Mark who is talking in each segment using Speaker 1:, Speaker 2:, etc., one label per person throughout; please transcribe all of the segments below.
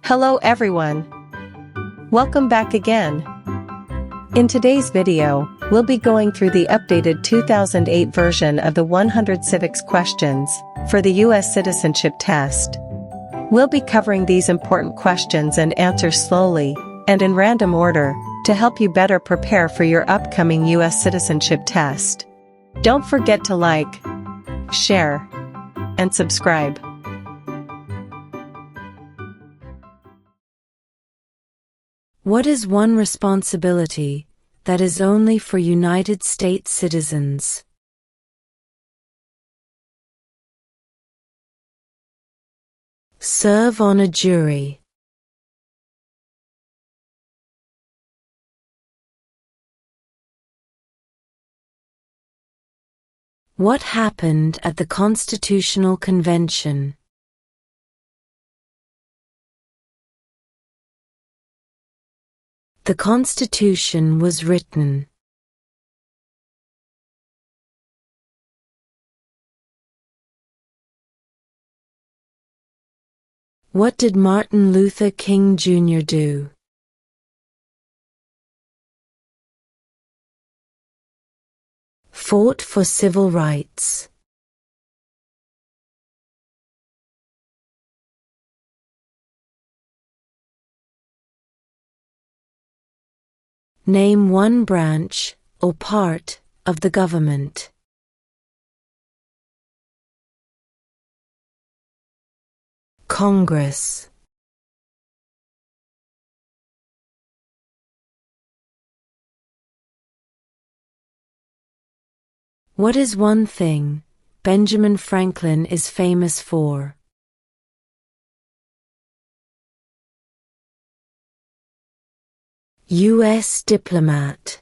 Speaker 1: Hello everyone. Welcome back again. In today's video, we'll be going through the updated 2008 version of the 100 Civics questions for the U.S. Citizenship Test. We'll be covering these important questions and answers slowly and in random order to help you better prepare for your upcoming U.S. Citizenship Test. Don't forget to like, share, and subscribe.
Speaker 2: What is one responsibility that is only for United States citizens? Serve on a jury. What happened at the Constitutional Convention? The Constitution was written. What did Martin Luther King Jr. do? Fought for civil rights. Name one branch or part of the government. Congress. What is one thing Benjamin Franklin is famous for? U.S. diplomat.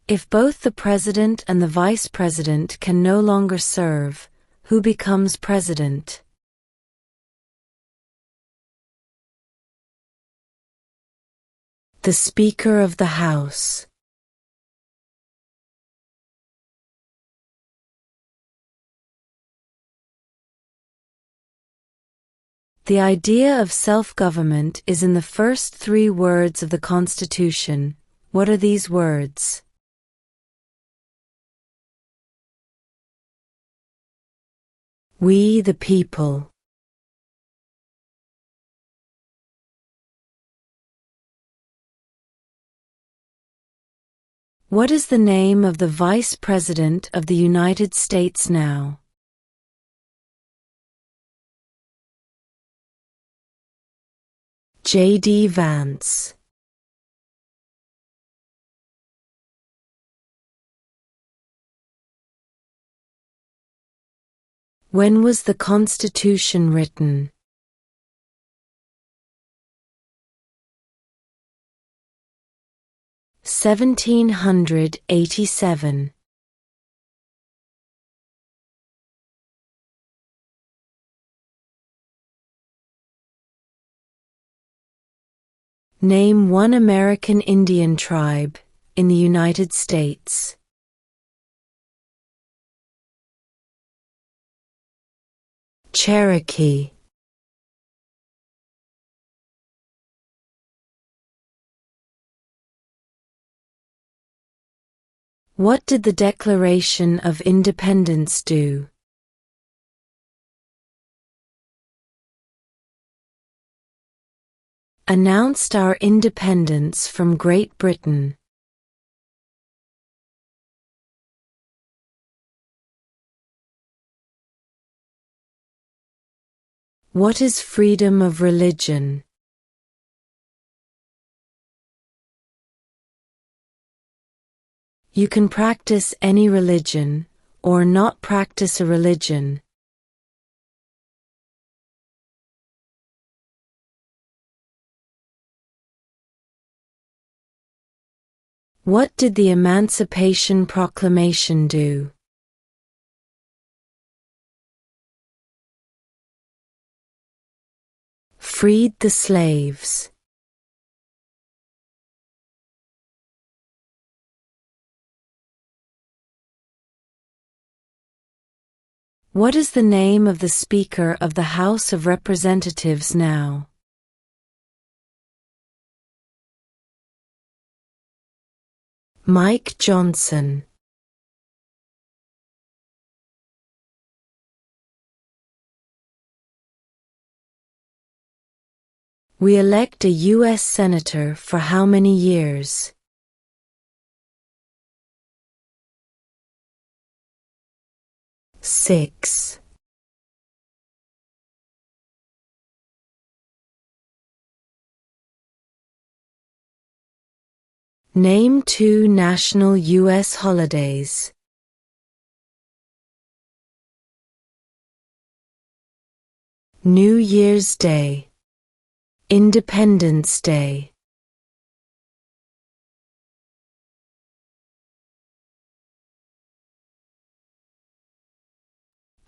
Speaker 2: If both the president and the vice president can no longer serve, who becomes president? The Speaker of the House. The idea of self-government is in the first 3 words of the Constitution. What are these words? We the people. What is the name of the Vice President of the United States now? J.D. Vance. When was the Constitution written? (1787). Name one American Indian tribe in the United States. Cherokee. What did the Declaration of Independence do? Announced our independence from Great Britain. What is freedom of religion? You can practice any religion, or not practice a religion. What did the Emancipation Proclamation do? Freed the slaves. What is the name of the Speaker of the House of Representatives now? Mike Johnson. We elect a U.S. Senator for how many years? Six. Name 2 national U.S. holidays. New Year's Day, Independence Day.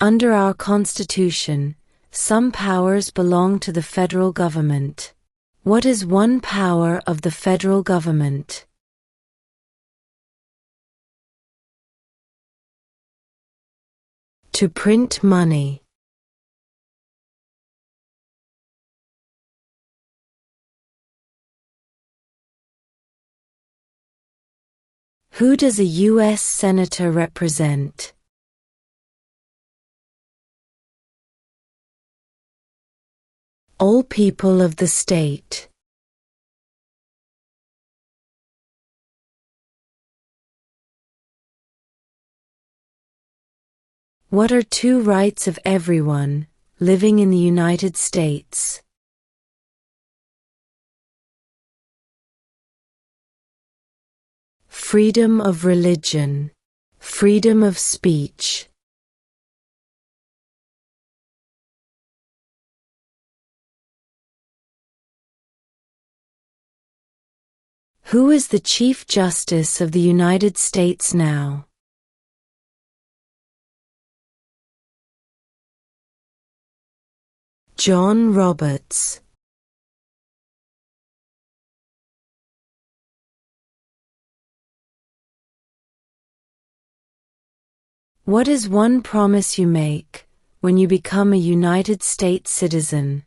Speaker 2: Under our Constitution, some powers belong to the federal government. What is one power of the federal government? To print money. Who does a U.S. Senator represent? All people of the state. What are 2 rights of everyone living in the United States? Freedom of religion, freedom of speech. Who is the Chief Justice of the United States now? John Roberts. What is one promise you make when you become a United States citizen?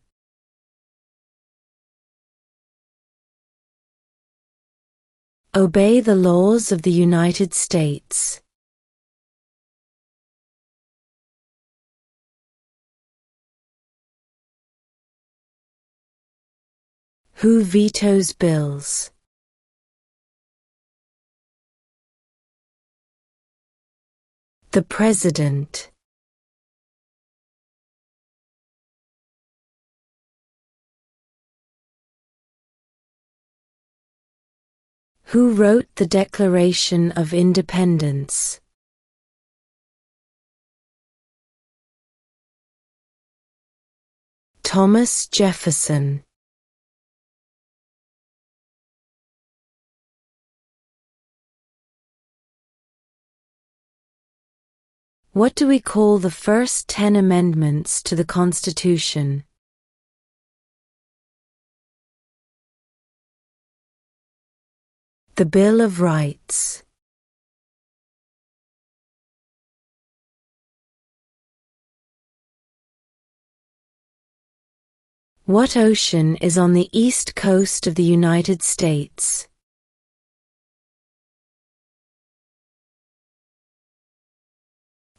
Speaker 2: Obey the laws of the United States. Who vetoes bills? The President. Who wrote the Declaration of Independence? Thomas Jefferson. What do we call the first 10 amendments to the Constitution? The Bill of Rights. What ocean is on the east coast of the United States?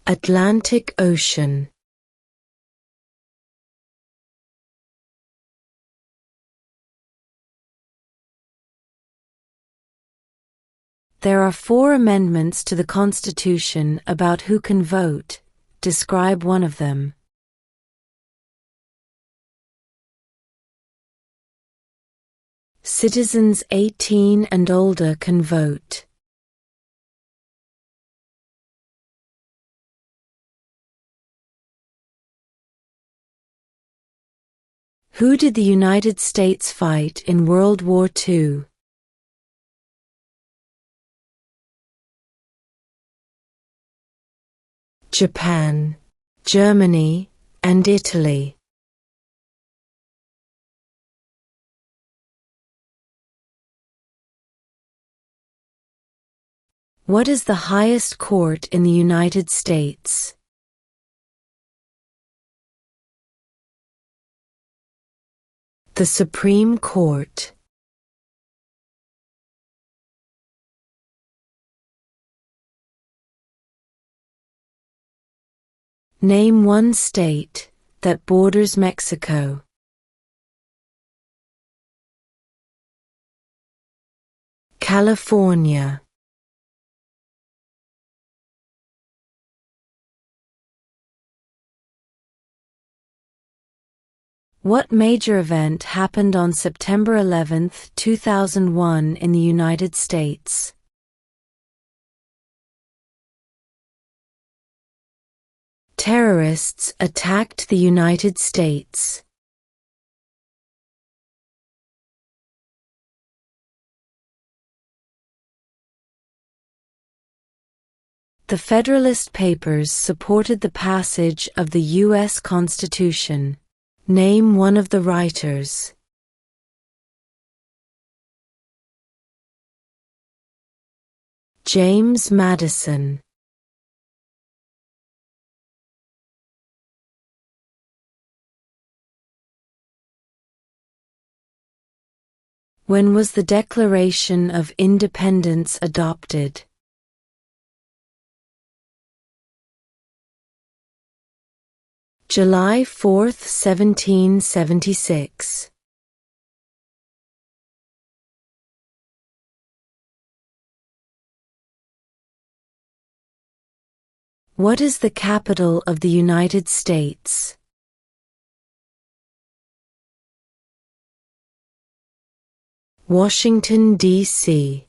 Speaker 2: Atlantic Ocean. There are 4 amendments to the Constitution about who can vote. Describe one of them. Citizens 18 and older can vote. Who did the United States fight in World War II? Japan, Germany, and Italy. What is the highest court in the United States? The Supreme Court. Name one state that borders Mexico. California. What major event happened on September 11, 2001 in the United States? Terrorists attacked the United States. The Federalist Papers supported the passage of the U.S. Constitution. Name one of the writers. James Madison. When was the Declaration of Independence adopted? July 4, 1776. What is the capital of the United States? Washington, D.C.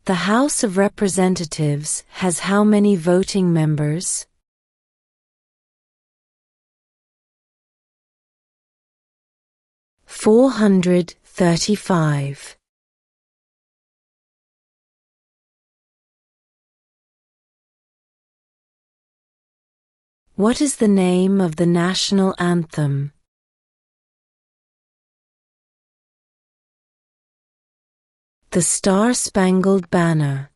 Speaker 2: The House of Representatives has how many voting members? 435. What is the name of the national anthem? The Star-Spangled Banner.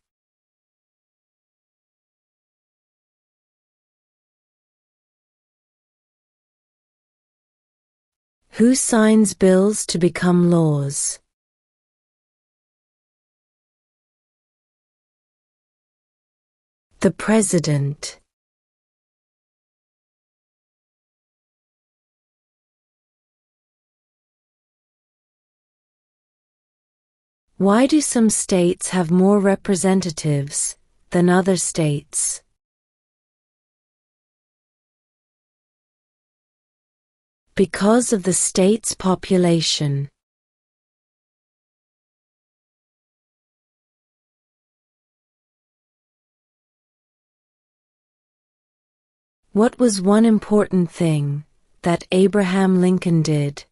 Speaker 2: Who signs bills to become laws? The President. Why do some states have more representatives than other states? Because of the state's population. What was one important thing that Abraham Lincoln did?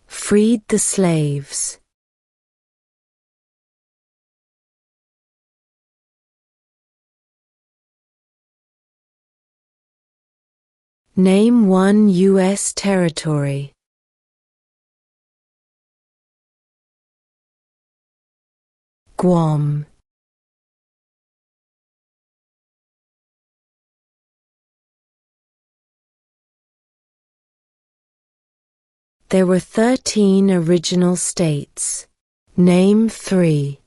Speaker 2: Freed the slaves. Name one U.S. territory. Guam. There were 13 original states. Name 3.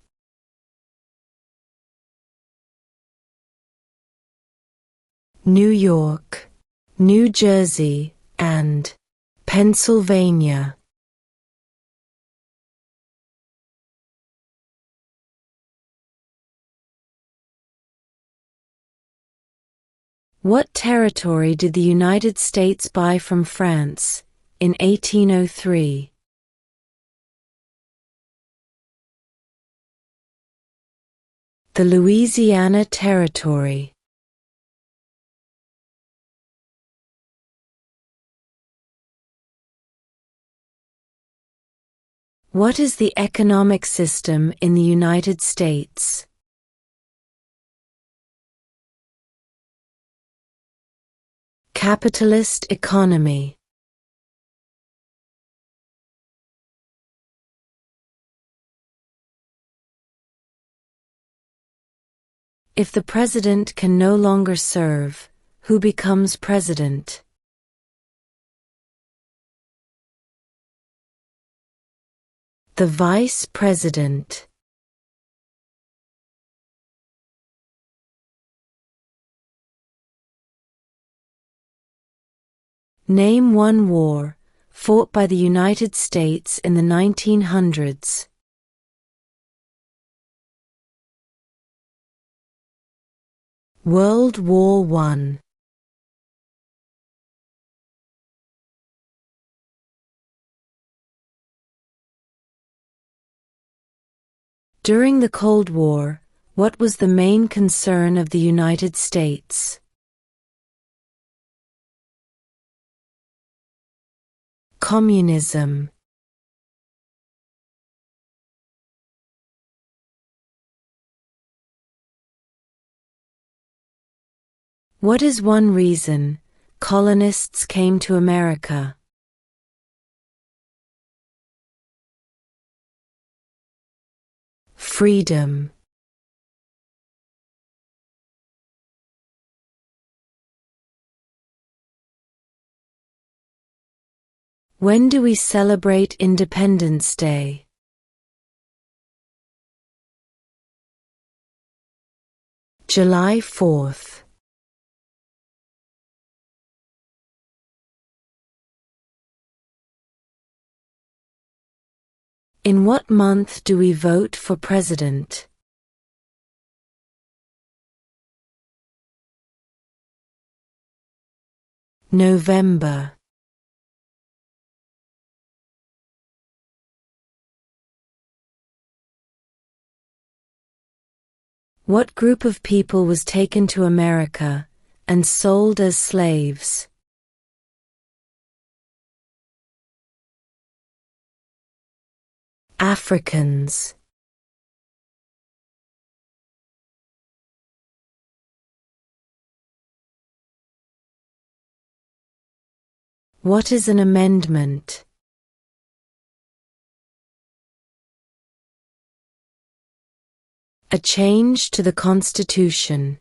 Speaker 2: New York, New Jersey, and Pennsylvania. What territory did the United States buy from France in 1803? The Louisiana Territory. What is the economic system in the United States? Capitalist economy. If the president can no longer serve, who becomes president? The vice president. Name one war fought by the United States in the 1900s. World War I. During the Cold War, what was the main concern of the United States? Communism. What is one reason colonists came to America? Freedom. When do we celebrate Independence Day? July 4th. In what month do we vote for president? November. What group of people was taken to America and sold as slaves? Africans. What is an amendment? A change to the Constitution.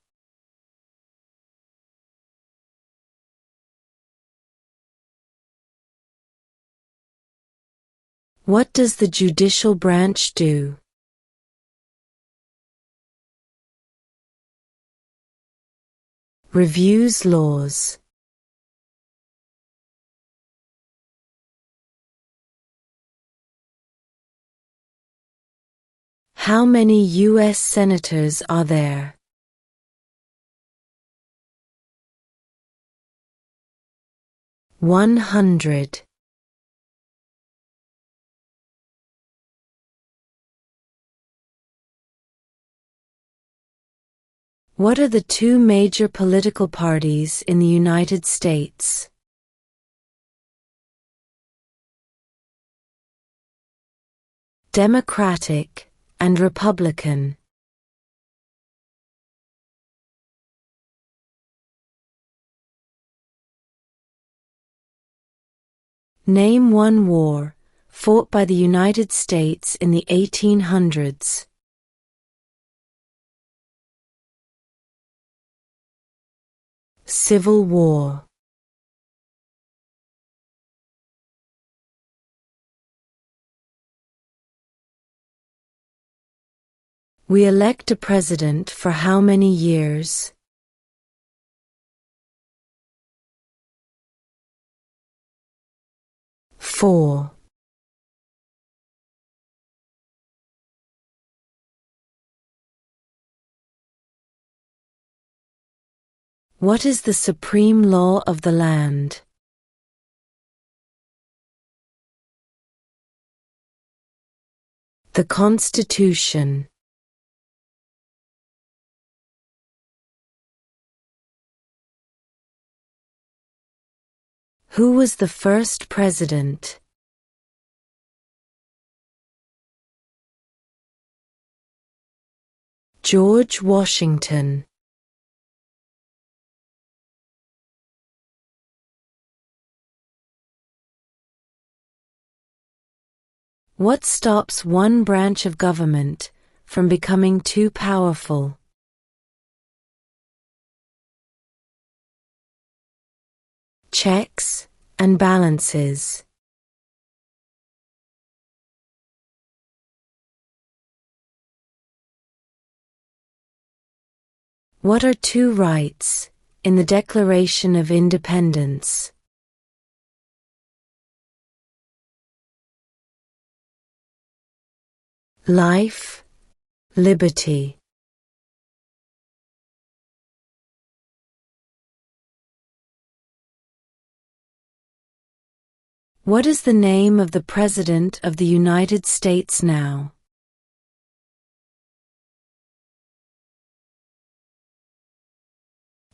Speaker 2: What does the judicial branch do? Reviews laws. How many U.S. senators are there? 100. What are the two major political parties in the United States? Democratic and Republican. Name one war fought by the United States in the 1800s. Civil War. We elect a president for how many years? 4. What is the supreme law of the land? The Constitution. Who was the first president? George Washington. What stops one branch of government from becoming too powerful? checks and balances. What are two rights in the Declaration of Independence? Life, liberty. What is the name of the President of the United States now?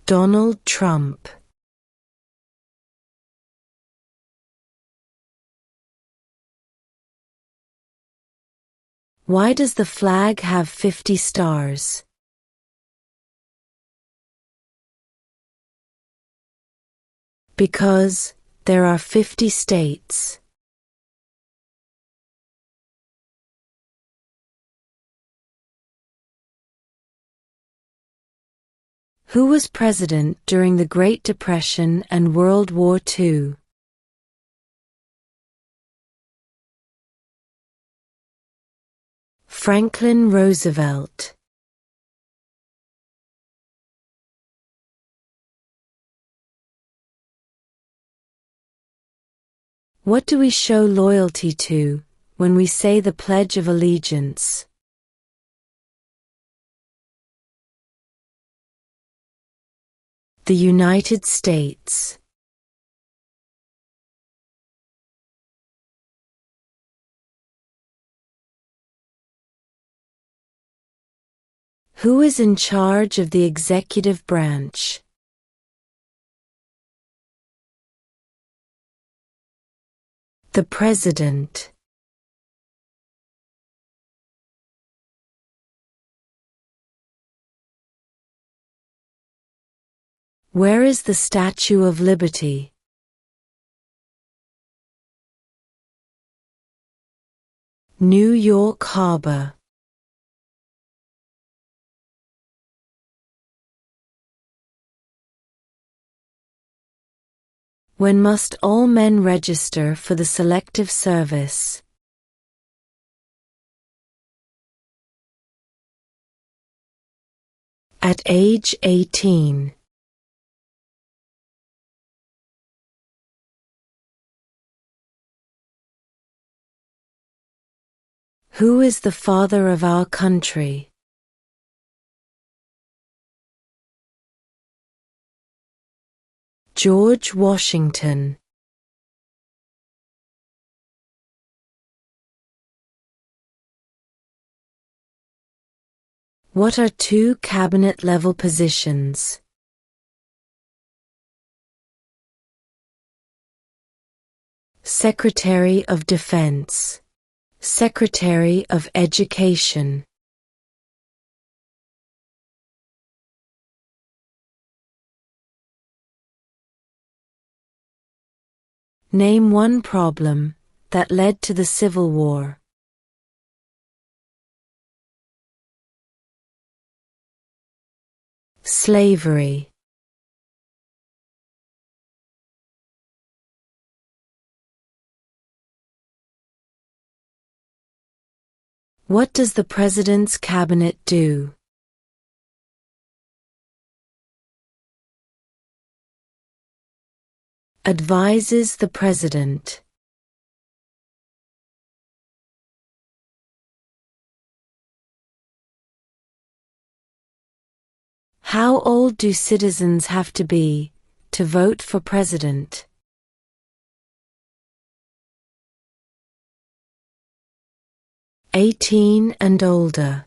Speaker 2: Donald Trump. Why does the flag have 50 stars? Because there are 50 states. Who was president during the Great Depression and World War II? Franklin Roosevelt. What do we show loyalty to when we say the Pledge of Allegiance? The United States. Who is in charge of the executive branch? The President. Where is the Statue of Liberty? New York Harbor. When must all men register for the Selective Service? At age 18. Who is the father of our country? George Washington. What are two cabinet-level positions? Secretary of Defense. Secretary of Education. Name one problem that led to the Civil War. Slavery. What does the President's Cabinet do? Advises the President. How old do citizens have to be to vote for President? 18 and older.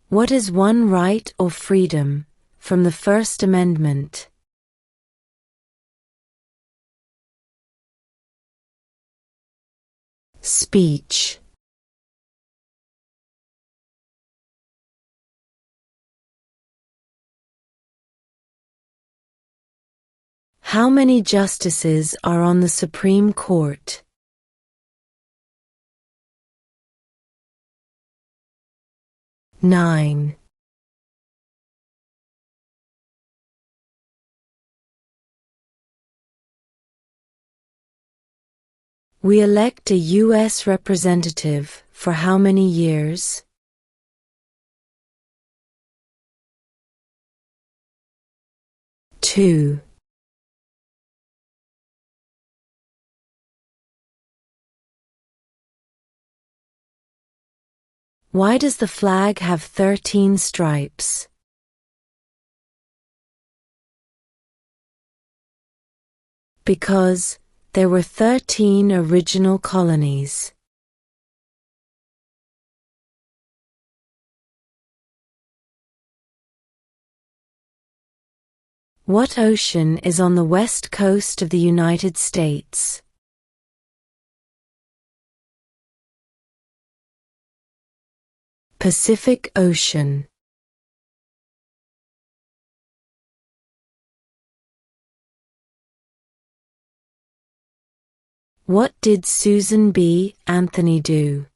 Speaker 2: What is one right or freedom from the First Amendment? Speech. How many justices are on the Supreme Court? 9. We elect a U.S. representative for how many years? 2. Why does the flag have 13 stripes? Because there were 13 original colonies. What ocean is on the west coast of the United States? Pacific Ocean. What did Susan B. Anthony do?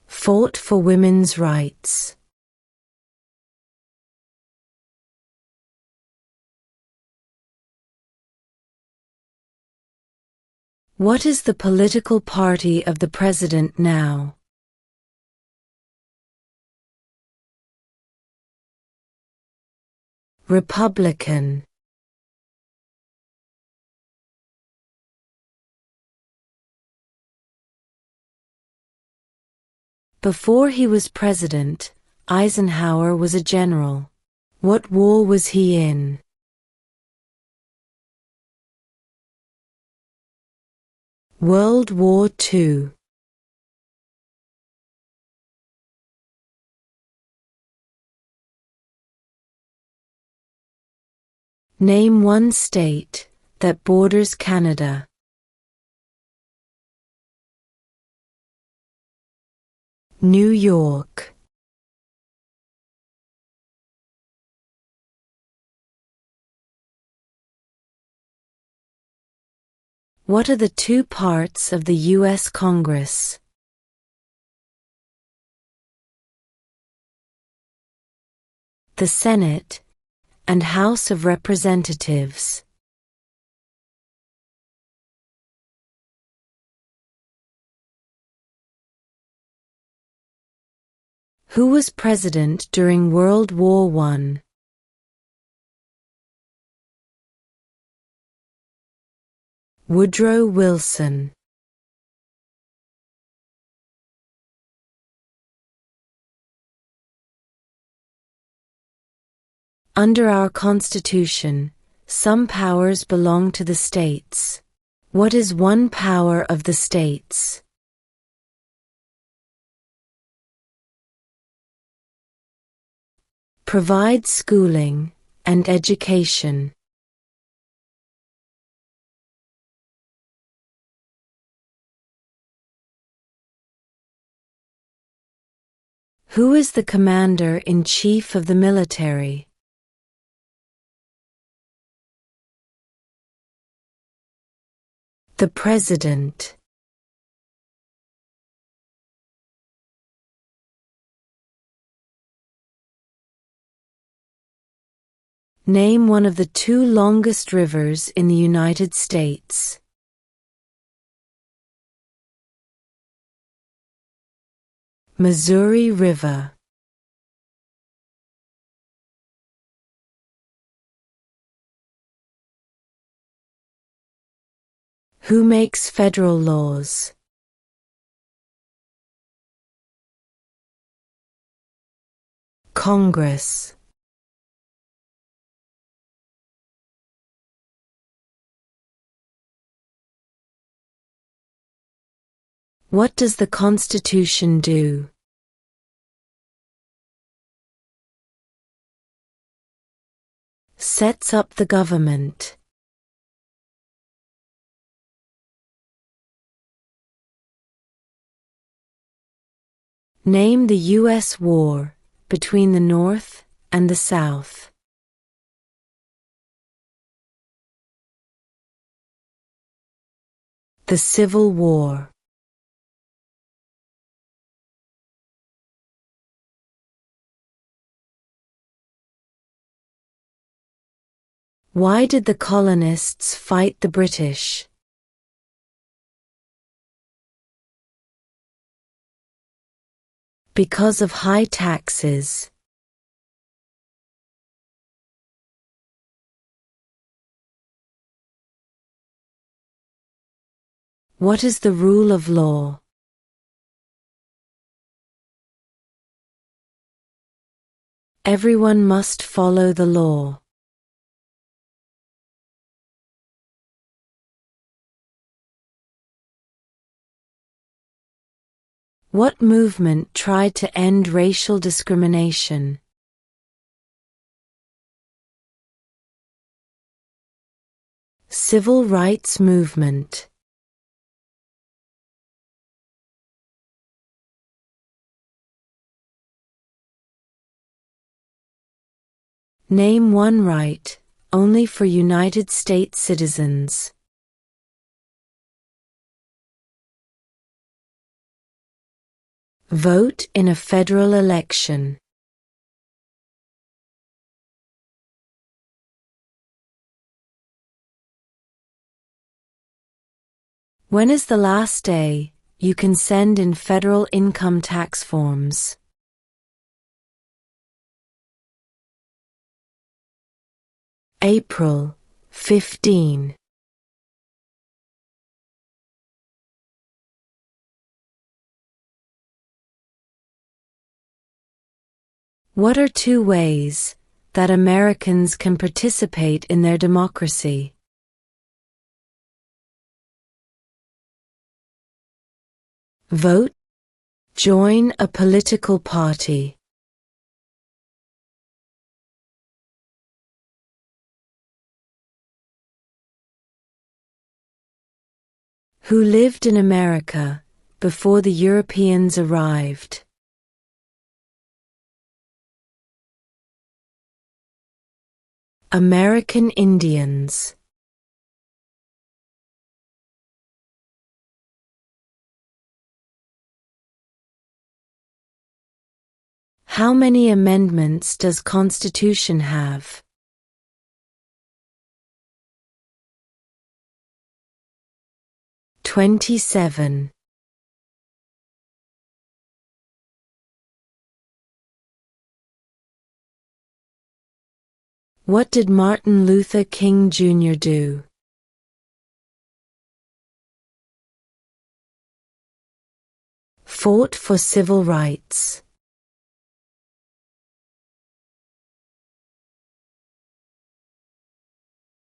Speaker 2: Fought for women's rights. What is the political party of the president now? Republican. Before he was president, Eisenhower was a general. What war was he in? World War II. Name one state that borders Canada. New York. What are the two parts of the U.S. Congress? The Senate and House of Representatives. Who was president during World War I? Woodrow Wilson. Under our Constitution, some powers belong to the states. What is one power of the states? Provide schooling and education. Who is the commander-in-chief of the military? The President. Name one of the two longest rivers in the United States. Missouri River. Who makes federal laws? Congress. What does the Constitution do? Sets up the government. Name the U.S. war between the North and the South. The Civil War. Why did the colonists fight the British? Because of high taxes. What is the rule of law? Everyone must follow the law. What movement tried to end racial discrimination? Civil rights movement. Name one right, only for United States citizens. Vote in a federal election. When is the last day you can send in federal income tax forms? April 15. What are two ways that Americans can participate in their democracy? Vote. Join a political party. Who lived in America before the Europeans arrived? American Indians. How many amendments does Constitution have? 27. What did Martin Luther King Jr. do? Fought for civil rights.